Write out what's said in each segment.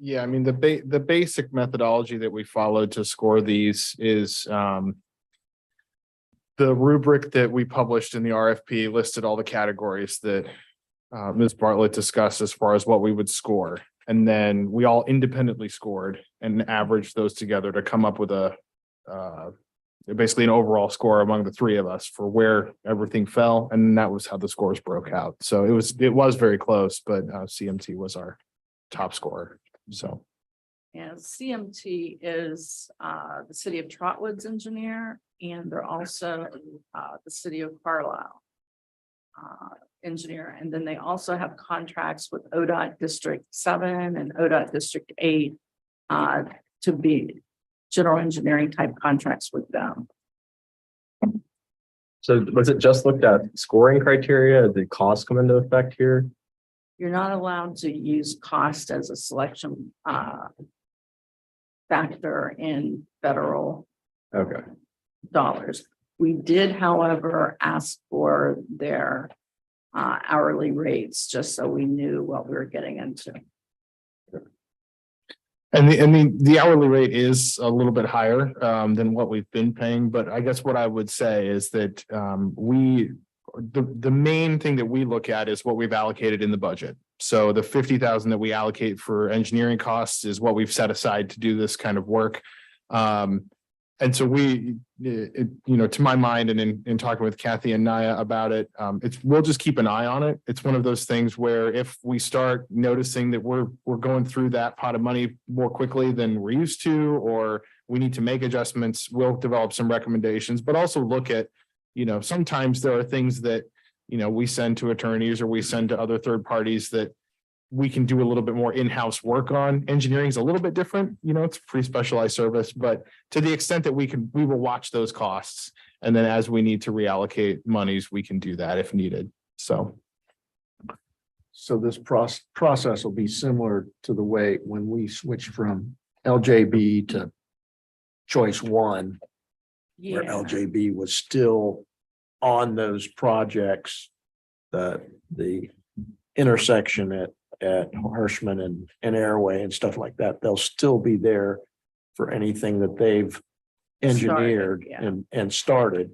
Yeah, I mean, the basic methodology that we followed to score these is the rubric that we published in the RFP listed all the categories that Ms. Bartlett discussed as far as what we would score. And then we all independently scored and averaged those together to come up with a basically an overall score among the three of us for where everything fell. And that was how the scores broke out. So it was very close, but CMT was our top scorer. So. And CMT is the city of Trotwood's engineer, and they're also the city of Carlisle engineer. And then they also have contracts with ODOT District 7 and ODOT District 8 to be general engineering type contracts with them. So was it just looked at scoring criteria? Did costs come into effect here? You're not allowed to use cost as a selection factor in federal Okay. dollars. We did, however, ask for their hourly rates, just so we knew what we were getting into. And the hourly rate is a little bit higher than what we've been paying, but I guess what I would say is that the main thing that we look at is what we've allocated in the budget. So the 50,000 that we allocate for engineering costs is what we've set aside to do this kind of work. And so to my mind, and in talking with Kathy and Naya about it, we'll just keep an eye on it. It's one of those things where if we start noticing that we're going through that pot of money more quickly than we're used to, or we need to make adjustments, we'll develop some recommendations, but also look at, sometimes there are things that, we send to attorneys or we send to other third parties that we can do a little bit more in-house work on. Engineering is a little bit different, it's a pretty specialized service, but to the extent that we will watch those costs. And then as we need to reallocate monies, we can do that if needed. So this process will be similar to the way when we switched from LJB to choice one, where LJB was still on those projects, the intersection at Hirschman and Airway and stuff like that. They'll still be there for anything that they've engineered and started.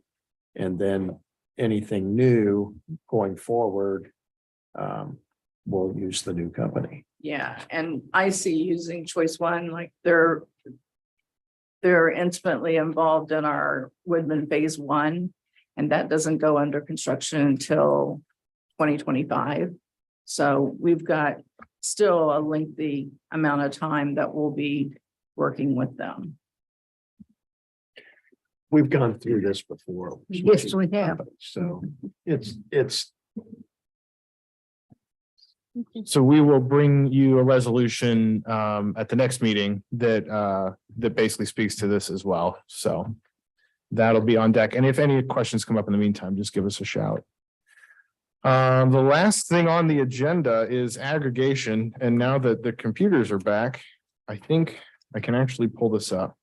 And then anything new going forward, we'll use the new company. Yeah, and I see using choice one, like they're intimately involved in our Woodman phase 1, and that doesn't go under construction until 2025. So we've got still a lengthy amount of time that we'll be working with them. We've gone through this before. Yes, we have. So it's So we will bring you a resolution at the next meeting that basically speaks to this as well. So that'll be on deck. And if any questions come up in the meantime, just give us a shout. The last thing on the agenda is aggregation. And now that the computers are back, I think I can actually pull this up.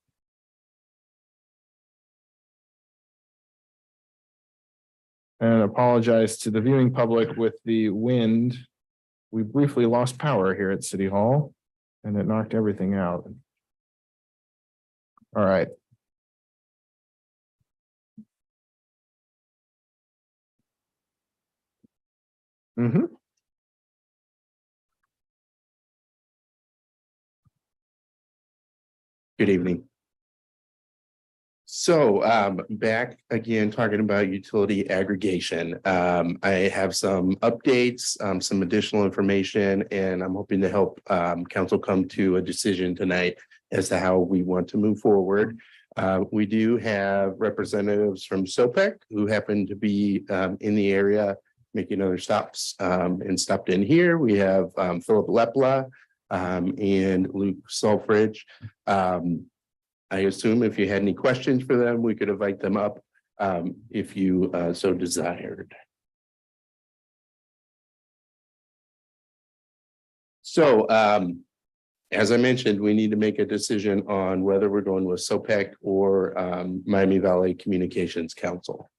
And apologize to the viewing public with the wind. We briefly lost power here at City Hall and it knocked everything out. All right. Good evening. So back again talking about utility aggregation. I have some updates, some additional information, and I'm hoping to help council come to a decision tonight as to how we want to move forward. We do have representatives from SOPEC who happen to be in the area making other stops and stopped in here. We have Philip Lepla and Luke Sulfridge. I assume if you had any questions for them, we could invite them up if you so desired. So as I mentioned, we need to make a decision on whether we're going with SOPEC or Miami Valley Communications Council.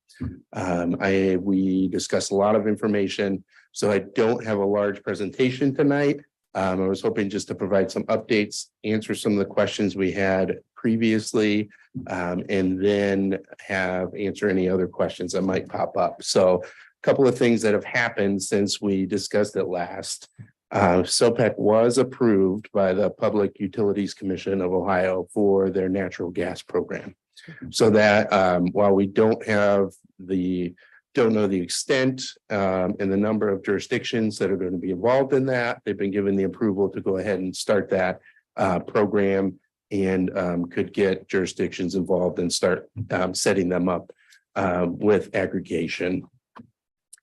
We discussed a lot of information, so I don't have a large presentation tonight. I was hoping just to provide some updates, answer some of the questions we had previously, and then answer any other questions that might pop up. So a couple of things that have happened since we discussed it last. SOPEC was approved by the Public Utilities Commission of Ohio for their natural gas program. So that while we don't know the extent and the number of jurisdictions that are going to be involved in that, they've been given the approval to go ahead and start that program, and could get jurisdictions involved and start setting them up with aggregation.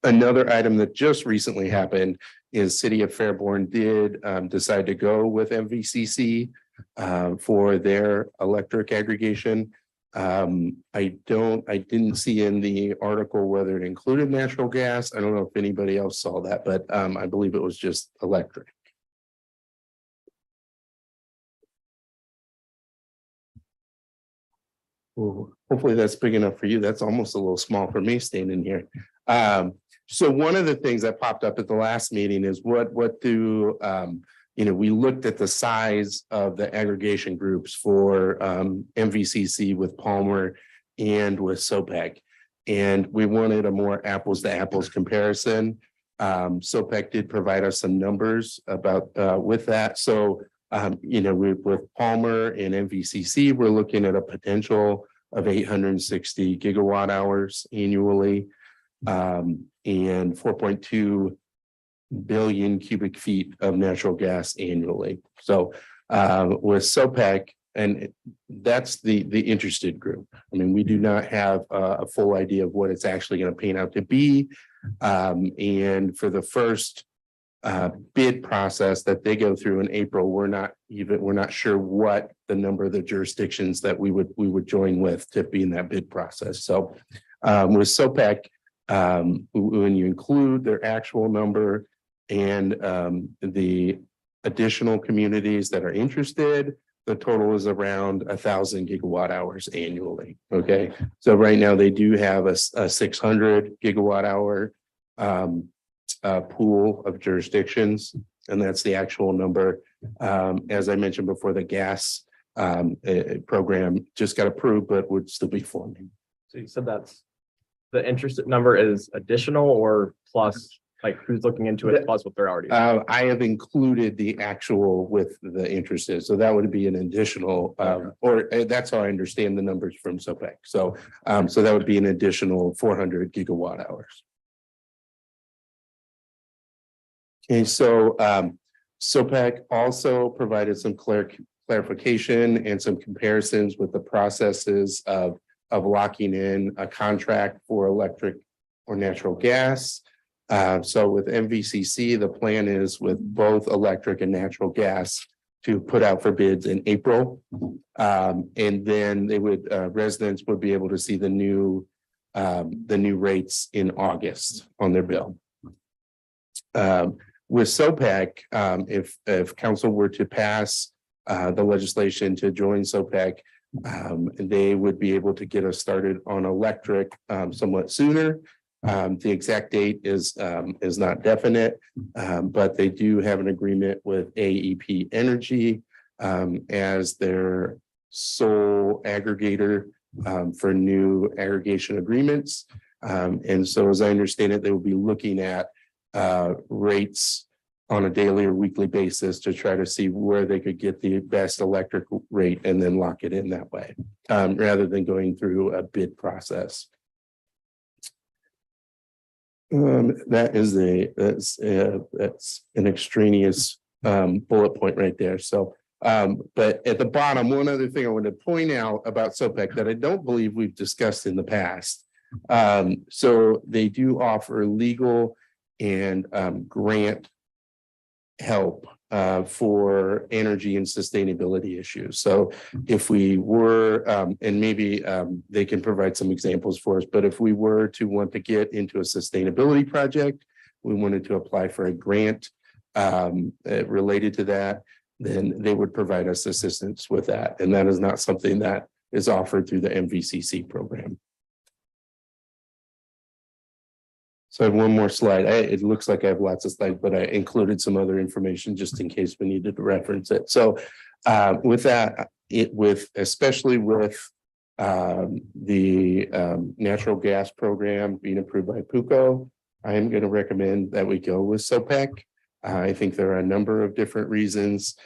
Another item that just recently happened is City of Fairborn did decide to go with MVCC for their electric aggregation. I didn't see in the article whether it included natural gas. I don't know if anybody else saw that, but I believe it was just electric. Ooh, hopefully that's big enough for you. That's almost a little small for me standing here. So one of the things that popped up at the last meeting is what do we looked at the size of the aggregation groups for MVCC with Palmer and with SOPEC, and we wanted a more apples to apples comparison. SOPEC did provide us some numbers about with that. So with Palmer and MVCC, we're looking at a potential of 860 gigawatt hours annually, and 4.2 billion cubic feet of natural gas annually. So with SOPEC, and that's the interested group. I mean, we do not have a full idea of what it's actually going to pan out to be. And for the first bid process that they go through in April, we're not sure what the number of the jurisdictions that we would join with to be in that bid process. So with SOPEC, when you include their actual number and the additional communities that are interested, the total is around 1,000 gigawatt hours annually. Okay, so right now they do have a 600 gigawatt hour pool of jurisdictions, and that's the actual number. As I mentioned before, the gas program just got approved, but would still be forming. So you said that's the interested number is additional or plus, like who's looking into it plus what they're already. I have included the actual with the interested, so that would be an additional, or that's how I understand the numbers from SOPEC. So, so that would be an additional 400 gigawatt hours. Okay, so SOPEC also provided some clarification and some comparisons with the processes of locking in a contract for electric or natural gas. So with MVCC, the plan is with both electric and natural gas to put out for bids in April. And then they would, residents would be able to see the new rates in August on their bill. With SOPEC, if council were to pass the legislation to join SOPEC, they would be able to get us started on electric somewhat sooner. The exact date is not definite, but they do have an agreement with AEP Energy as their sole aggregator for new aggregation agreements. And so as I understand it, they will be looking at rates on a daily or weekly basis to try to see where they could get the best electric rate and then lock it in that way, rather than going through a bid process. That's an extraneous bullet point right there. So, but at the bottom, one other thing I want to point out about SOPEC that I don't believe we've discussed in the past. So they do offer legal and grant help for energy and sustainability issues. So if we were, and maybe they can provide some examples for us, but if we were to want to get into a sustainability project, we wanted to apply for a grant related to that, then they would provide us assistance with that. And that is not something that is offered through the MVCC program. So I have one more slide. It looks like I have lots of slides, but I included some other information just in case we needed to reference it. So with that, especially with the natural gas program being approved by PUCO, I am going to recommend that we go with SOPEC. I think there are a number of different reasons.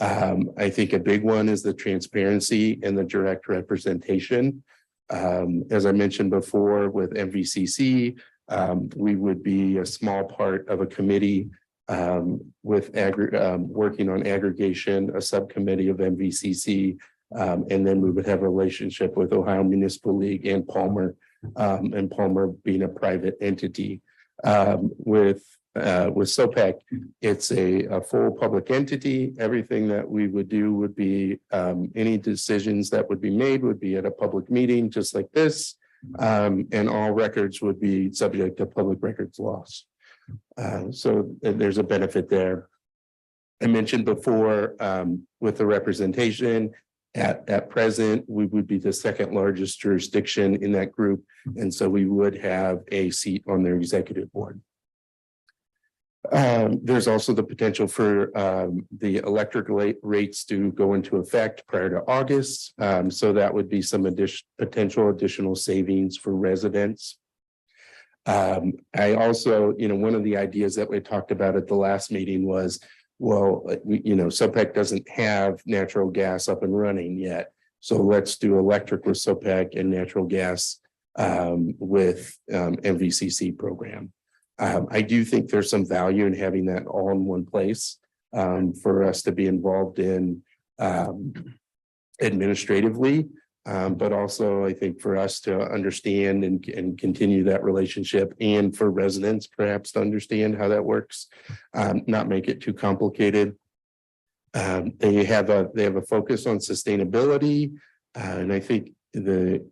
I think a big one is the transparency and the direct representation. As I mentioned before with MVCC, we would be a small part of a committee with working on aggregation, a subcommittee of MVCC, and then we would have a relationship with Ohio Municipal League and Palmer being a private entity. With SOPEC, it's a full public entity. Everything that we would do would be any decisions that would be made would be at a public meeting, just like this. And all records would be subject to public records laws. So there's a benefit there. I mentioned before with the representation at present, we would be the second largest jurisdiction in that group. And so we would have a seat on their executive board. There's also the potential for the electric rates to go into effect prior to August. So that would be some potential additional savings for residents. I also, one of the ideas that we talked about at the last meeting was, well, SOPEC doesn't have natural gas up and running yet. So let's do electric with SOPEC and natural gas with MVCC program. I do think there's some value in having that all in one place for us to be involved in administratively, but also I think for us to understand and continue that relationship, and for residents perhaps to understand how that works, not make it too complicated. They have a focus on sustainability, and I think the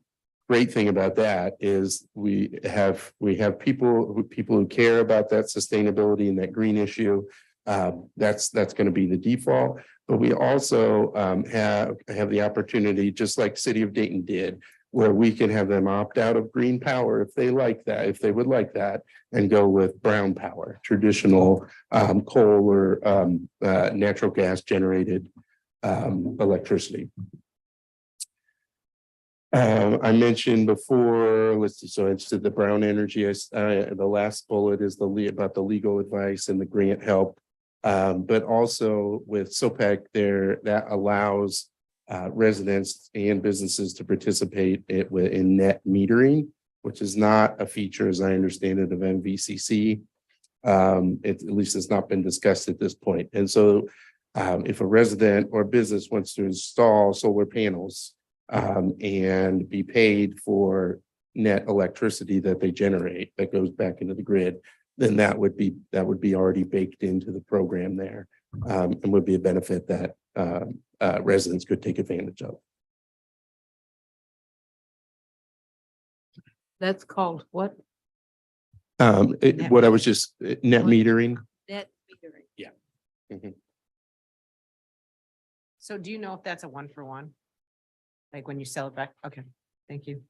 great thing about that is we have people who care about that sustainability and that green issue. That's going to be the default. But we also have the opportunity, just like City of Dayton did, where we can have them opt out of green power if they like that, if they would like that, and go with brown power, traditional coal or natural gas generated electricity. I mentioned before, let's see, so it's the brown energy. The last bullet is about the legal advice and the grant help. But also with SOPEC there, that allows residents and businesses to participate in net metering, which is not a feature, as I understand it, of MVCC. At least it's not been discussed at this point. And so if a resident or business wants to install solar panels and be paid for net electricity that they generate that goes back into the grid, then that would be already baked into the program there, and would be a benefit that residents could take advantage of. That's called what? What I was just net metering. Net metering. Yeah. Mhm. So do you know if that's a 1-for-1? Like when you sell it back? Okay, thank you.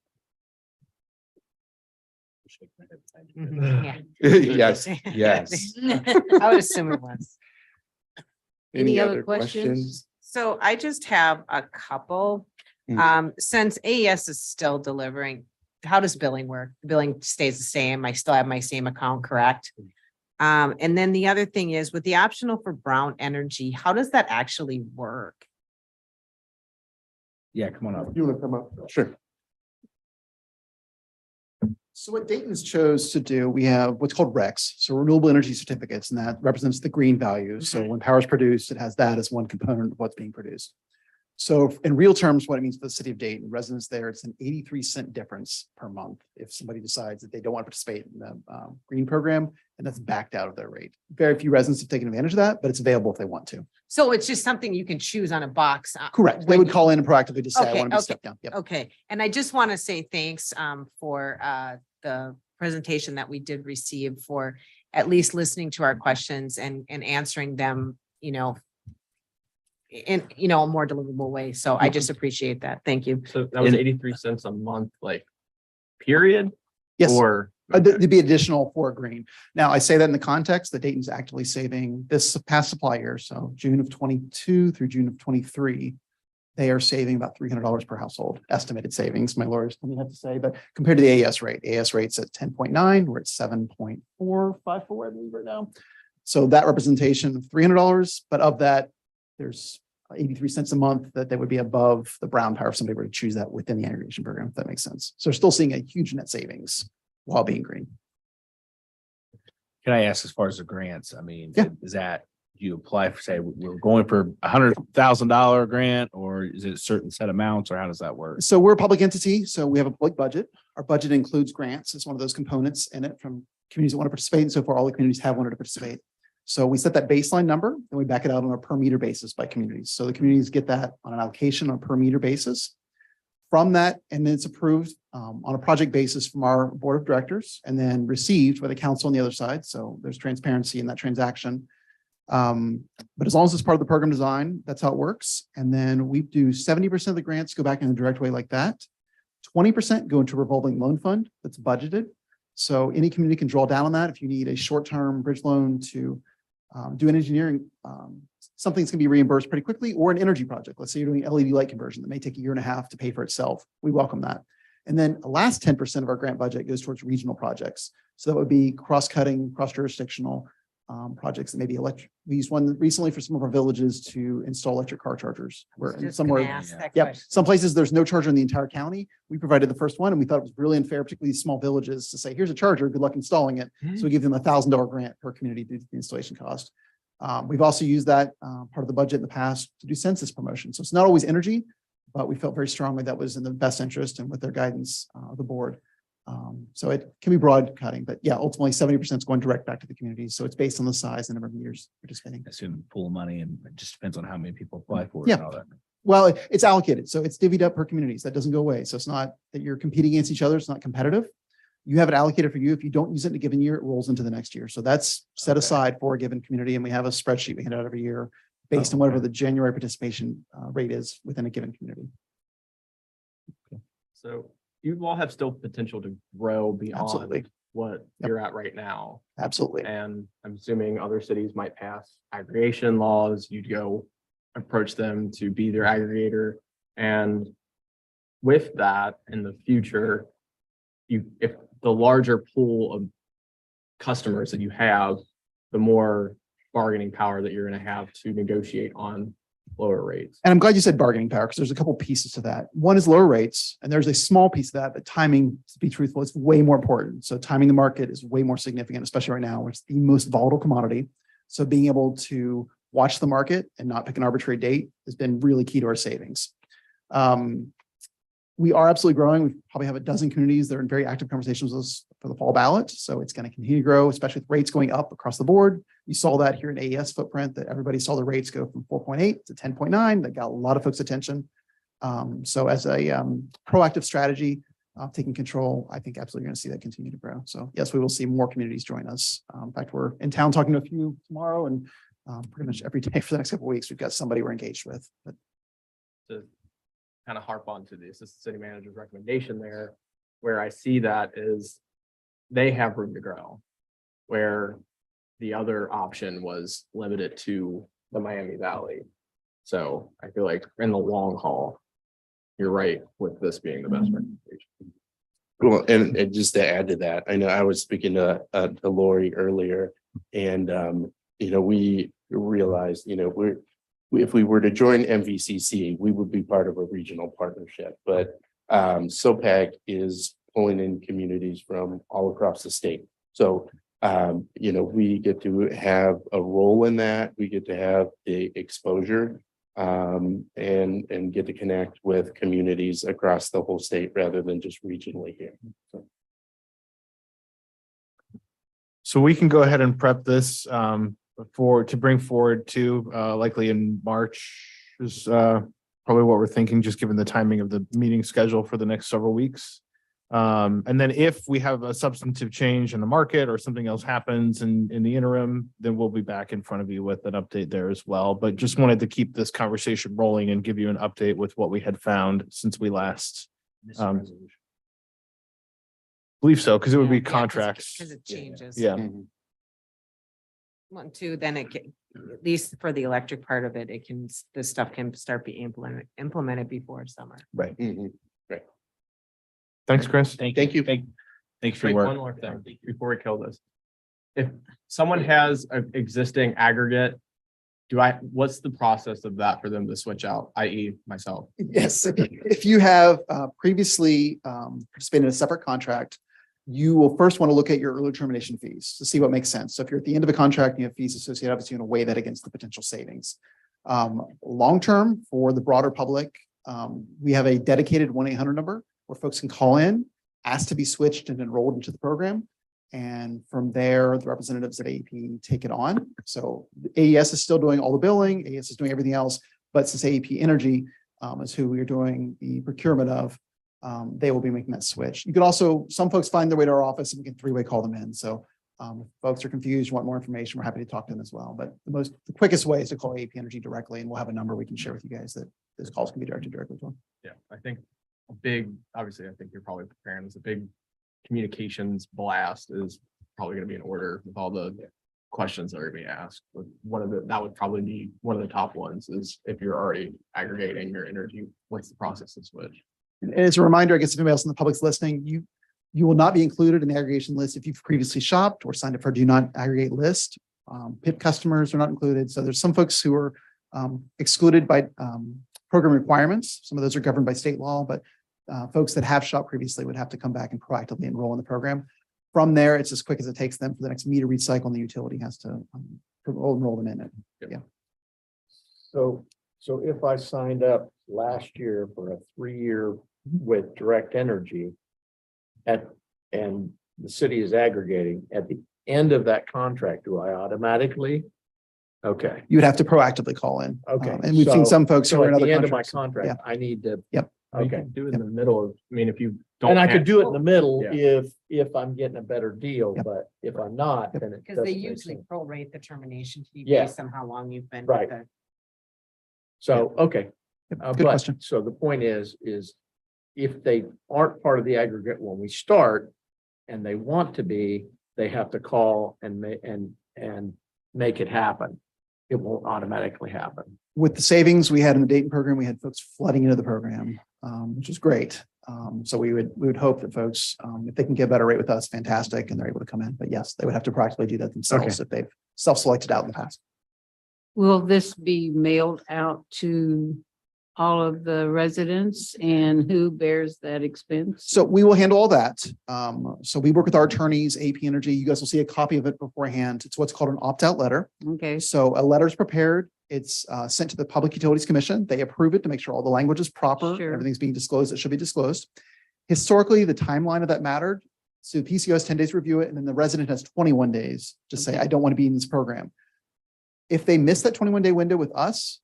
Mhm, yeah. Yes, yes. I would assume it was. Any other questions? So I just have a couple. Since AES is still delivering, how does billing work? Billing stays the same. I still have my same account, correct? And then the other thing is with the optional for brown energy, how does that actually work? Yeah, come on up. You want to come up? Sure. So what Dayton's chose to do, we have what's called RECs, so renewable energy certificates, and that represents the green value. So when power is produced, it has that as one component of what's being produced. So in real terms, what it means for the city of Dayton, residents there, it's an 83-cent difference per month if somebody decides that they don't want to participate in the green program, and that's backed out of their rate. Very few residents have taken advantage of that, but it's available if they want to. So it's just something you can choose on a box. Correct. They would call in and proactively just say, I want to be Okay. stepped down. Yep. Okay, and I just want to say thanks for the presentation that we did receive, for at least listening to our questions and answering them, in a more deliverable way. So I just appreciate that. Thank you. So that was 83 cents a month, like period? Yes. Or There'd be additional for green. Now, I say that in the context that Dayton's actively saving this past supply year. So June of 22 through June of 23, they are saving about $300 per household, estimated savings. My lawyers told me have to say, but compared to the AS rate's at 10.9, we're at 7.454, I believe right now. So that representation of $300, but of that, there's 83 cents a month that they would be above the Brown Power if somebody were to choose that within the aggregation program, if that makes sense. So they're still seeing a huge net savings while being green. Can I ask as far as the grants? I mean, Yeah. is that you apply for, say, we're going for $100,000 grant, or is it a certain set amounts, or how does that work? So we're a public entity, so we have a public budget. Our budget includes grants. It's one of those components in it from communities that want to participate. And so far, all the communities have wanted to participate. So we set that baseline number, and we back it out on a per meter basis by communities. So the communities get that on an allocation on a per meter basis. From that, and then it's approved on a project basis from our board of directors, and then received by the council on the other side. So there's transparency in that transaction. But as long as it's part of the program design, that's how it works. And then we do 70% of the grants go back in a direct way like that. 20% go into a revolving loan fund that's budgeted. So any community can draw down on that if you need a short-term bridge loan to do an engineering, something's going to be reimbursed pretty quickly, or an energy project. Let's say you're doing LED light conversion that may take a year and a half to pay for itself. We welcome that. And then the last 10% of our grant budget goes towards regional projects. So that would be cross-cutting, cross-jurisdictional projects that may be electric. We used one recently for some of our villages to install electric car chargers. Where Just somewhere, gonna ask that yep, question. some places there's no charger in the entire county. We provided the first one, and we thought it was really unfair, particularly these small villages, to say, here's a charger, good luck installing it. So we give them $1,000 grant per community due to the installation cost. We've also used that part of the budget in the past to do census promotion. So it's not always energy, but we felt very strongly that was in the best interest and with their guidance of the board. So it can be broad cutting, but yeah, ultimately 70% is going direct back to the community. So it's based on the size and number of meters participating. I assume pool of money, and it just depends on how many people apply for it. Yeah. And all that. Well, it's allocated, so it's divvied up per communities. That doesn't go away. So it's not that you're competing against each other. It's not competitive. You have it allocated for you. If you don't use it in a given year, it rolls into the next year. So that's set Okay. aside for a given community. And we have a spreadsheet we hand out every year based on whatever the January participation rate is within a given community. So you all have still potential to grow beyond Absolutely. what Yep. you're at right now. Absolutely. And I'm assuming other cities might pass aggregation laws. You'd go approach them to be their aggregator. And with that, in the future, if the larger pool of customers that you have, the more bargaining power that you're going to have to negotiate on lower rates. And I'm glad you said bargaining power, because there's a couple pieces to that. One is lower rates, and there's a small piece of that, but timing, to be truthful, is way more important. So timing the market is way more significant, especially right now, where it's the most volatile commodity. So being able to watch the market and not pick an arbitrary date has been really key to our savings. We are absolutely growing. We probably have a dozen communities that are in very active conversations with us for the fall ballot. So it's going to continue to grow, especially with rates going up across the board. You saw that here in AES footprint, that everybody saw the rates go from 4.8 to 10.9. That got a lot of folks' attention. So as a proactive strategy, taking control, I think absolutely going to see that continue to grow. So yes, we will see more communities join us. In fact, we're in town talking to a few tomorrow, and pretty much every day for the next couple of weeks, we've got somebody we're engaged with. But To kind of harp on to the assistant city manager's recommendation there, where I see that is they have room to grow, where the other option was limited to the Miami Valley. So I feel like in the long haul, you're right with this being the best recommendation. Well, and just to add to that, I know I was speaking to Lori earlier, and we realized, if we were to join MVCC, we would be part of a regional partnership, but SOPAC is pulling in communities from all across the state. So, we get to have a role in that. We get to have the exposure and get to connect with communities across the whole state rather than just regionally here. So we can go ahead and prep this to bring forward to likely in March is probably what we're thinking, just given the timing of the meeting schedule for the next several weeks. And then if we have a substantive change in the market or something else happens in the interim, then we'll be back in front of you with an update there as well. But just wanted to keep this conversation rolling and give you an update with what we had found since we last. Believe so, because it would be Yeah, 'cause it- contracts. Cause it changes. Yeah. One, two, then it can, at least for the electric part of it, this stuff can start be implemented before summer. Mhm. Thanks, Chris. Thank you. Thanks for Wait, your one work. more thing before we kill this. If someone has an existing aggregate, what's the process of that for them to switch out, i.e. myself? Yes, if you have previously participated in a separate contract, you will first want to look at your early termination fees to see what makes sense. So if you're at the end of a contract and you have fees associated, obviously you want to weigh that against the potential savings. Long-term for the broader public, we have a dedicated 1-800 number where folks can call in, ask to be switched and enrolled into the program. And from there, the representatives at AEP take it on. So AES is still doing all the billing, AES is doing everything else, but since AEP Energy is who we are doing the procurement of, they will be making that switch. You could also, some folks find their way to our office and we can three-way call them in. So if folks are confused, want more information, we're happy to talk to them as well. But the quickest way is to call AEP Energy directly, and we'll have a number we can share with you guys that those calls can be directed directly to them. Yeah, I think obviously, I think you're probably preparing this, a big communications blast is probably gonna be in order with all the questions that are being asked. But that would probably be one of the top ones is if you're already aggregating your energy, what's the process to switch? And as a reminder, I guess if anybody else in the public's listening, you will not be included in the aggregation list if you've previously shopped or signed up for a do not aggregate list. PIP customers are not included. So there's some folks who are excluded by program requirements. Some of those are governed by state law, but folks that have shopped previously would have to come back and proactively enroll in the program. From there, it's as quick as it takes them for the next meter read cycle, and the utility has to enroll them in it. Yeah. So if I signed up last year for a 3-year with Direct Energy and the city is aggregating, at the end of that contract, do I automatically? Okay. You would have to proactively call in. Okay, And we've seen some folks who So are in at other the end of my contracts. contract, I need to. Yep. You Okay. can do it in the middle of, I mean, if you don't. And I could do it in the middle Yeah. if I'm getting a better deal, Yep. but if I'm not, then it. Because they doesn't make usually sense. prorate the termination fee Yeah. based on how long you've been. Right. With the So, okay. Yep, But Good question. so the point is if they aren't part of the aggregate when we start and they want to be, they have to call and make it happen. It won't automatically happen. With the savings we had in the Dayton program, we had folks flooding into the program, which is great. So we would hope that folks, if they can get a better rate with us, fantastic, and they're able to come in. But yes, they would have to practically do that themselves if they've self-selected out in the past. Will this be mailed out to all of the residents, and who bears that expense? So we will handle all that. So we work with our attorneys, AP Energy. You guys will see a copy of it beforehand. It's what's called an opt-out letter. Okay, So a letter is prepared. It's sent to the Public Utilities Commission. They approve it to make sure all the language is proper. Sure. Everything's being disclosed. It should be disclosed. Historically, the timeline of that mattered. So the PCO has 10 days to review it, and then the resident has 21 days to say, I don't want to be in this program. If they miss that 21-day window with us,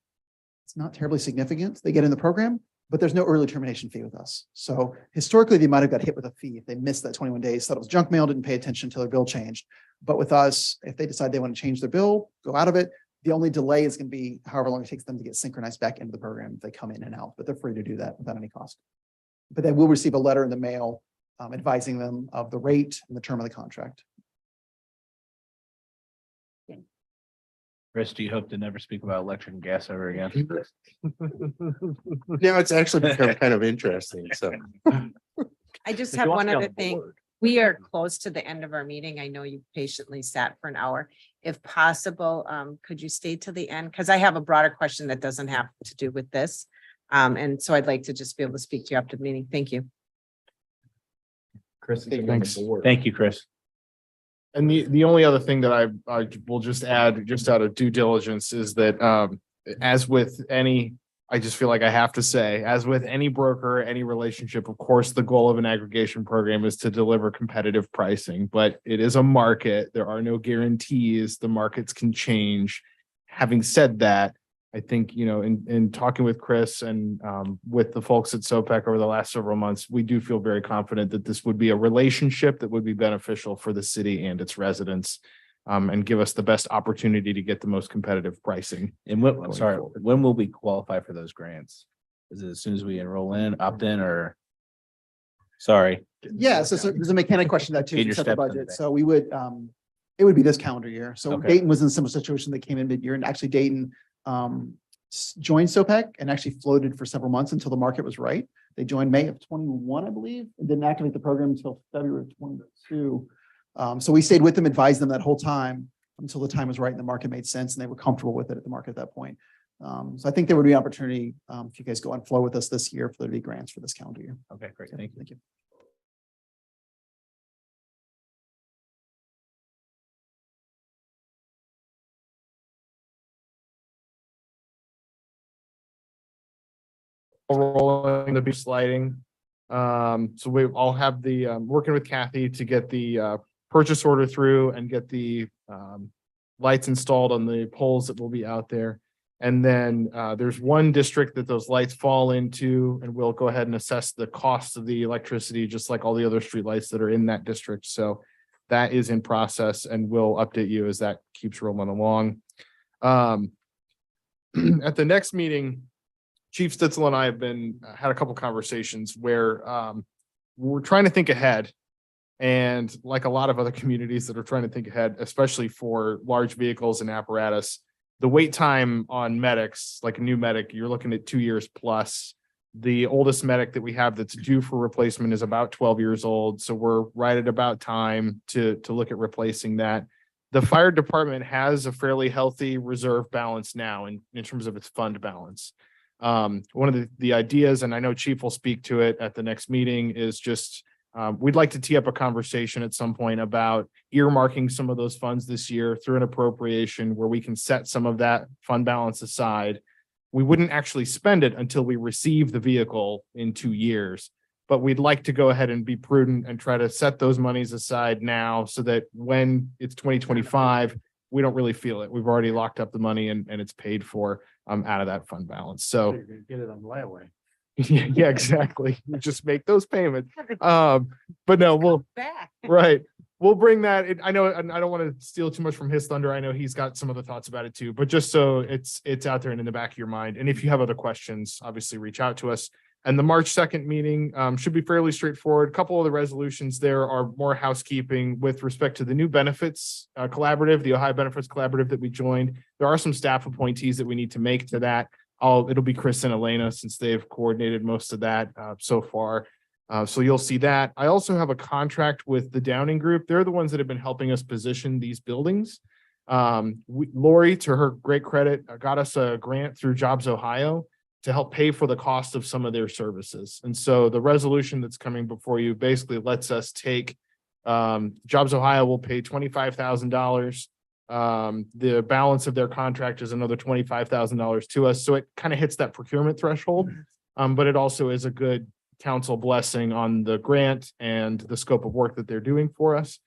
it's not terribly significant. They get in the program, but there's no early termination fee with us. So historically, they might have got hit with a fee if they missed that 21 days, thought it was junk mail, didn't pay attention until their bill changed. But with us, if they decide they want to change their bill, go out of it, the only delay is going to be however long it takes them to get synchronized back into the program if they come in and out, but they're free to do that without any cost. But they will receive a letter in the mail advising them of the rate and the term of the contract. Chris, do you hope to never speak about electric and gas ever again? Now it's actually become kind of interesting, so. I just If have you want one to be on other the thing. board. We are close to the end of our meeting. I know you patiently sat for an hour. If possible, could you stay till the end? Because I have a broader question that doesn't have to do with this. And so I'd like to just be able to speak to you after the meeting. Thank you. Chris is gonna be on the Thanks. board. Thank you, Chris. And the only other thing that I will just add, just out of due diligence, is that as with any, I just feel like I have to say, as with any broker, any relationship, of course, the goal of an aggregation program is to deliver competitive pricing, but it is a market. There are no guarantees. The markets can change. Having said that, I think, in talking with Chris and with the folks at SOPEC over the last several months, we do feel very confident that this would be a relationship that would be beneficial for the city and its residents, and give us the best opportunity to get the most competitive pricing. And when, Going sorry, forward. when will we qualify for those grants? Is it as soon as we enroll in, opt in, or? Sorry. Yeah, so there's a mechanic question that too, Get to your set the steps in budget. today. So we would, it would be this calendar year. So Okay. Dayton was in a similar situation. They came in mid-year, and actually Dayton joined SOPEC and actually floated for several months until the market was right. They joined May of 21, I believe, and didn't activate the program until February of 22. So we stayed with them, advised them that whole time until the time was right and the market made sense and they were comfortable with it at the market at that point. So I think there would be opportunity if you guys go on flow with us this year for there to be grants for this calendar year. Okay, great. Thank you. Thank you. Rolling the beach lighting. So we all have the, working with Kathy to get the, purchase order through and get the, lights installed on the poles that will be out there. And then, there's one district that those lights fall into, and we'll go ahead and assess the cost of the electricity, just like all the other street lights that are in that district. So that is in process and we'll update you as that keeps rolling along. At the next meeting, Chief Stitzel and I have had a couple conversations where we're trying to think ahead. And like a lot of other communities that are trying to think ahead, especially for large vehicles and apparatus, the wait time on medics, like a new medic, you're looking at 2 years plus. The oldest medic that we have that's due for replacement is about 12 years old. So we're right at about time to look at replacing that. The fire department has a fairly healthy reserve balance now in terms of its fund balance. One of the ideas, and I know Chief will speak to it at the next meeting, is just we'd like to tee up a conversation at some point about earmarking some of those funds this year through an appropriation where we can set some of that fund balance aside. We wouldn't actually spend it until we receive the vehicle in 2 years, but we'd like to go ahead and be prudent and try to set those monies aside now so that when it's 2025, we don't really feel it. We've already locked up the money and it's paid for out of that fund balance. So You're gonna get it on layaway. yeah, exactly. Just make those payments. But no, we'll Back. right. We'll bring that. I know, and I don't want to steal too much from his thunder. I know he's got some other thoughts about it too, but just so it's out there and in the back of your mind. And if you have other questions, obviously reach out to us. And the March 2nd meeting should be fairly straightforward. A couple of the resolutions there are more housekeeping with respect to the new benefits collaborative, the Ohio Benefits Collaborative that we joined. There are some staff appointees that we need to make to that. It'll be Chris and Elena since they've coordinated most of that so far. So you'll see that. I also have a contract with the Downing Group. They're the ones that have been helping us position these buildings. Lori, to her great credit, got us a grant through Jobs Ohio to help pay for the cost of some of their services. And so the resolution that's coming before you basically lets us take, Jobs Ohio will pay $25,000. The balance of their contract is another $25,000 to us. So it kind of hits that procurement threshold. But it also is a good council blessing on the grant and the scope of work that they're doing for us.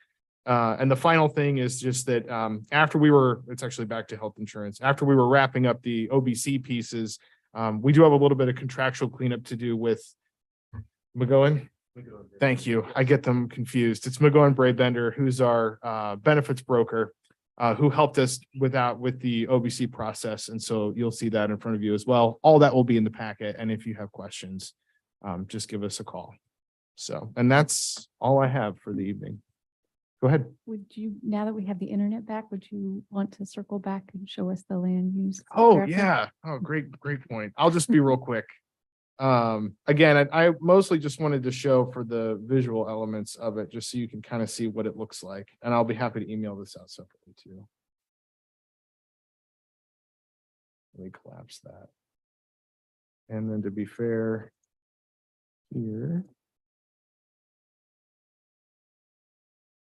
And the final thing is just that it's actually back to health insurance. After we were wrapping up the OBC pieces, we do have a little bit of contractual cleanup to do with McGowan. Thank you. I get them confused. It's McGowan Braybender, who's our benefits broker, who helped us with the OBC process. And so you'll see that in front of you as well. All that will be in the packet. And if you have questions, just give us a call. So, and that's all I have for the evening. Go ahead. Would you, now that we have the internet back, would you want to circle back and show us the land use? Oh, graphic? yeah. Oh, great point. I'll just be real quick. Again, I mostly just wanted to show for the visual elements of it, just so you can kind of see what it looks like. And I'll be happy to email this out separately too. Let me collapse that. And then to be fair, here.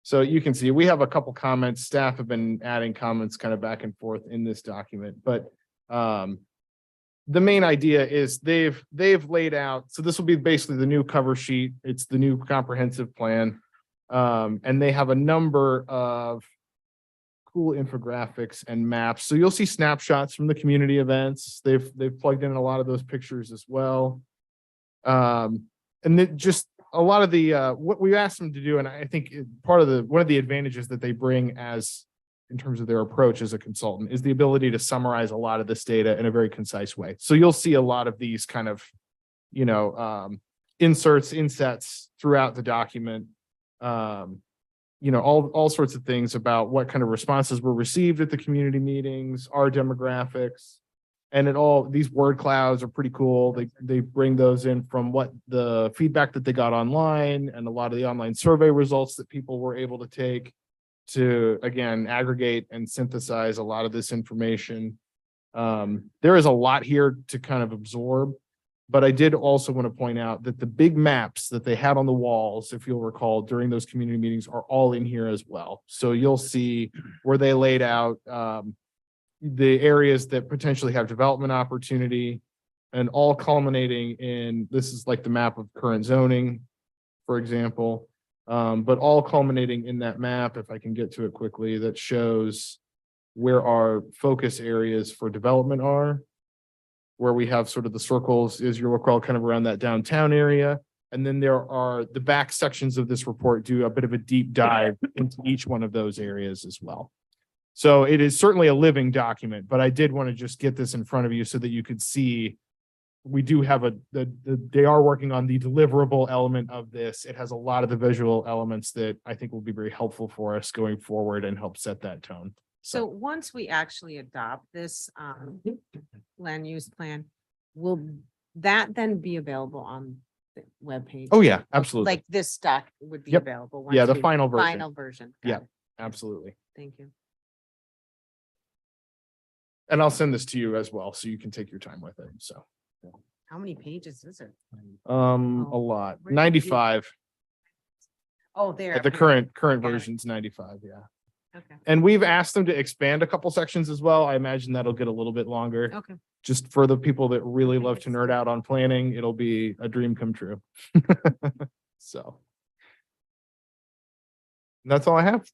So you can see we have a couple comments. Staff have been adding comments kind of back and forth in this document, but the main idea is they've laid out. So this will be basically the new cover sheet. It's the new comprehensive plan. And they have a number of cool infographics and maps. So you'll see snapshots from the community events. They've plugged in a lot of those pictures as well. And then just a lot of the what we asked them to do, and I think one of the advantages that they bring in terms of their approach as a consultant is the ability to summarize a lot of this data in a very concise way. So you'll see a lot of these kind of, inserts, insets throughout the document. All sorts of things about what kind of responses were received at the community meetings, our demographics. And these word clouds are pretty cool. They bring those in from what the feedback that they got online and a lot of the online survey results that people were able to take to, again, aggregate and synthesize a lot of this information. There is a lot here to kind of absorb, but I did also want to point out that the big maps that they had on the walls, if you'll recall, during those community meetings are all in here as well. So you'll see where they laid out the areas that potentially have development opportunity, and all culminating in, this is like the map of current zoning, for example, but all culminating in that map, if I can get to it quickly, that shows where our focus areas for development are, where we have sort of the circles, as you'll recall, kind of around that downtown area. And then there are the back sections of this report do a bit of a deep dive into each one of those areas as well. So it is certainly a living document, but I did want to just get this in front of you so that you could see we do have they are working on the deliverable element of this. It has a lot of the visual elements that I think will be very helpful for us going forward and help set that tone. So once we actually adopt this land use plan, will that then be available on the webpage? Oh, yeah, absolutely. Like this stock would be Yep. available. Yeah, once the we- final version. Final version. Got Yeah. it. Absolutely. Thank you. And I'll send this to you as well, so you can take your time with it. So, How many pages is it? a lot, Where did you- 95. Oh, there. The current Got it. version's 95. Yeah. Okay, And we've asked them to expand a couple sections as well. I imagine that'll get a little bit longer. okay. Just for the people that really Okay, love to that's nerd good. out on planning, it'll be a dream come true. So. That's all I have.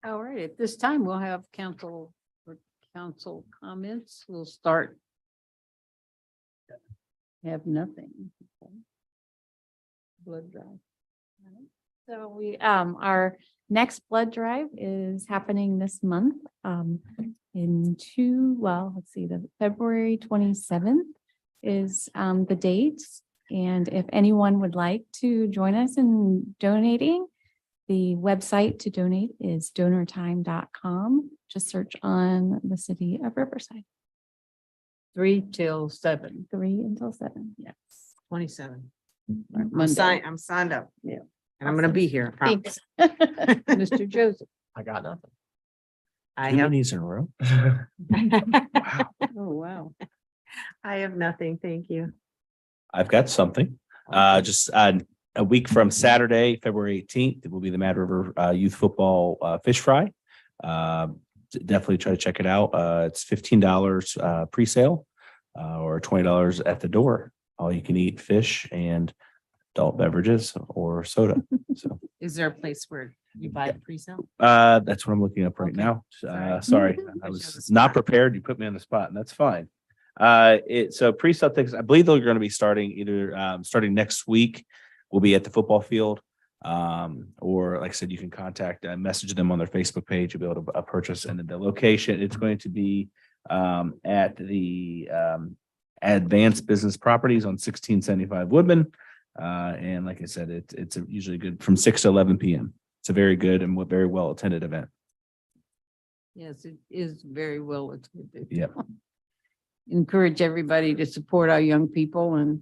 All right, at this time, we'll have council comments. We'll start. Have nothing. Blood drive. So our next blood drive is happening this month, the February 27th is, the date. And if anyone would like to join us in donating, the website to donate is donortime.com. Just search on the city of Riverside, 3 till 7. 3 until 7. Yes. 27. Monday. I'm signed up. Yeah. And I'm gonna be here. I promise. Thanks. Mr. Joseph. I got nothing. I Two have, meetings in a row. Oh, wow. I have nothing. Thank you. I've got something. Just a week from Saturday, February 18th, it will be the Mad River Youth Football Fish Fry. Definitely try to check it out. It's $15 pre-sale or $20 at the door. All you can eat fish and adult beverages or soda. So Is there a place where you buy the pre-sale? that's what I'm looking up right Okay. now. Sorry. Sorry, Put you I on was the not spot. prepared. You put me on the spot, and that's fine. So pre-sale tickets, I believe they're going to be starting either starting next week. We'll be at the football field. Or like I said, you can contact, message them on their Facebook page. You'll be able to purchase. And the location, it's going to be at the Advanced Business Properties on 1675 Woodman. And like I said, it's usually good from 6 to 11 p.m. It's a very good and very well attended event. Yes, it is very well attended. Yep. Encourage everybody to support our young people and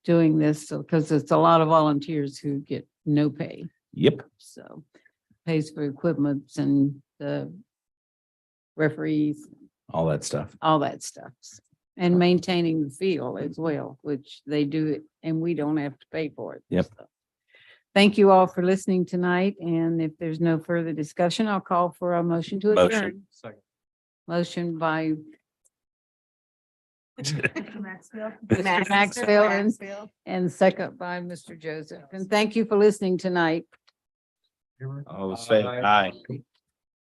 doing this, because it's a lot of volunteers who get no pay. Yep. So pays for equipment and the referees, All that stuff. all that stuff. And maintaining the field as well, which they do it and we don't have to pay for it. Yep. So, thank you all for listening tonight. And if there's no further discussion, I'll call for a motion to adjourn. Motion. Second. Motion by Maxwell. Mr. Maxwell and second by Mr. Joseph. And thank you for listening tonight. All say aye.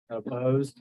Opposed?